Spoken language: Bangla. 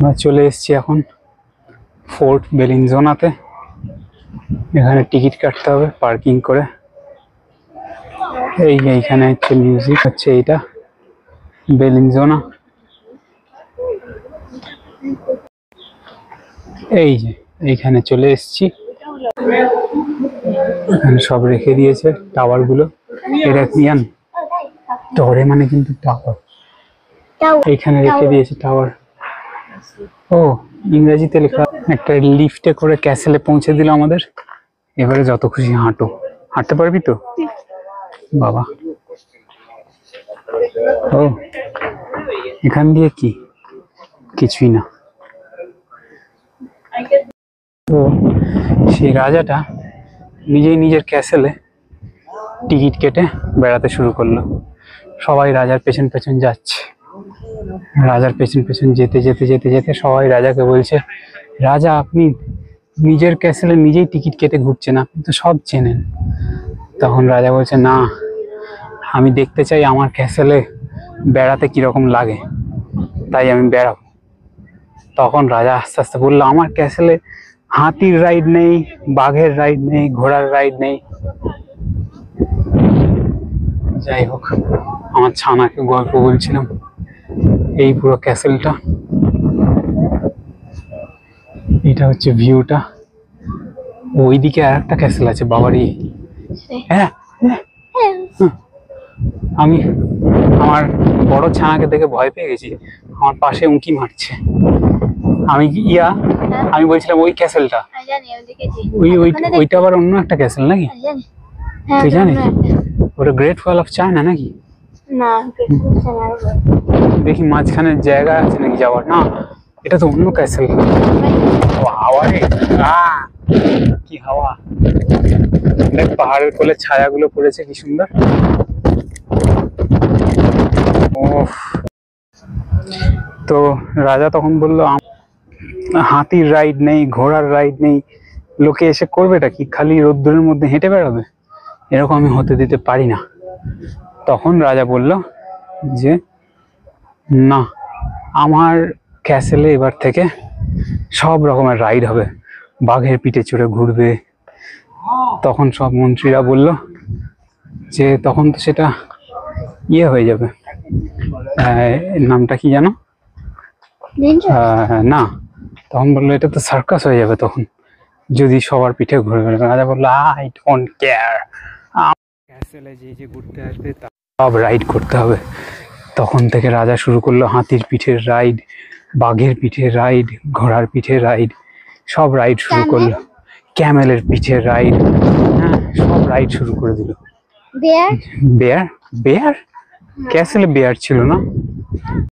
আমরা চলে এসেছি এখন ফোর্ট বেলিনজোনাতে। এখানে টিকিট কাটতে হবে পার্কিং করে। এইখানে হচ্ছে মিউজিক হচ্ছে, এইটা বেলিনজোনা। এই যে এইখানে চলে এসেছি, এখানে সব রেখে দিয়েছে টাওয়ার গুলো। এটা ইয়ান টরে মানে কিন্তু টাওয়ার, এইখানে রেখে দিয়েছে টাওয়ার। ও ইংরেজিতে লেখা। একটা লিফটে করে ক্যাসেলে পৌঁছে দিল আমাদের। এবারে যত খুশি হাঁটো। হাঁটতে পারবি তো বাবা? ও এখান দিয়ে কি কিছুই না। তো সেই রাজাটা নিজেই নিজের ক্যাসেলে টিকিট কেটে বেড়াতে শুরু করলো। সবাই রাজার পেছন পেছন যাচ্ছে। রাজার পেছন পেছন যেতে যেতে যেতে যেতে সবাই রাজাকে বলছে, রাজা আপনি নিজের ক্যাসেলে নিজেই টিকিট কেটে ঘুরছেন, আপনি তো সব চেনেন। তখন রাজা বলছে, না আমি দেখতে চাই আমার ক্যাসেলে বেড়াতে কিরকম লাগে, তাই আমি বেড়াবো। তখন রাজা আস্তে আস্তে বললো, আমার ক্যাসেলে হাতির রাইড নেই, বাঘের রাইড নেই, ঘোড়ার রাইড নেই। যাই হোক, আমার ছানাকে গল্প বলছিলাম। এই পুরো ক্যাসেলটা, এটা হচ্ছে ভিউটা। ওইদিকে আর একটা ক্যাসেল আছে বাবারই। হ্যাঁ আমি আমার বড় ছানাকে দেখে ভয় পেয়ে গেছি, আমার পাশে উঁকি মারছে। আমি বলছিলাম ওই ক্যাসেলটা, ওইটা আবার অন্য একটা ক্যাসেল নাকি? তুই জানিস ওটা গ্রেট ওয়াল অফ চায়না নাকি? না দেখি মাঝখানে জায়গা আছে নাকি যাওয়ার। না এটা তো অন্য ক্যাসেল। হাওয়া রে, কি হাওয়া! দেখ পাহাড়ের কোলে ছায়াগুলো পড়েছে কি সুন্দর। তো রাজা তখন বললো, হাতির রাইড নেই, ঘোড়ার রাইড নেই, লোকে এসে করবেটা কি? খালি রোদ্দুরের মধ্যে হেঁটে বেড়াবে? এরকম আমি হতে দিতে পারি না। তখন রাজা বলল যে, না আমার ক্যাসেলে এবার থেকে সব রকমের রাইড হবে, বাঘের পিঠে চড়ে ঘুরবে। তখন সব মন্ত্রীরা বলল যে, তখন তো সেটা ইয়ে হয়ে যাবে, নামটা কি জানো? না, তখন বললো এটা তো সার্কাস হয়ে যাবে তখন, যদি সবার পিঠে ঘুরে বেড়াবে। রাজা বললো, আই ডোন্ট কেয়ার, ক্যাসেলে যে ঘুরতে আসবে সব রাইড করতে হবে। তখন থেকে রাজা শুরু করলো হাতির পিঠের রাইড, বাঘের পিঠের রাইড, ঘোড়ার পিঠের রাইড, সব রাইড শুরু করলো। ক্যামেলের পিঠের রাইড, হ্যাঁ সব রাইড শুরু করে দিল। Bear bear? বেয়ার ক্যাসেলে বেয়ার ছিল না।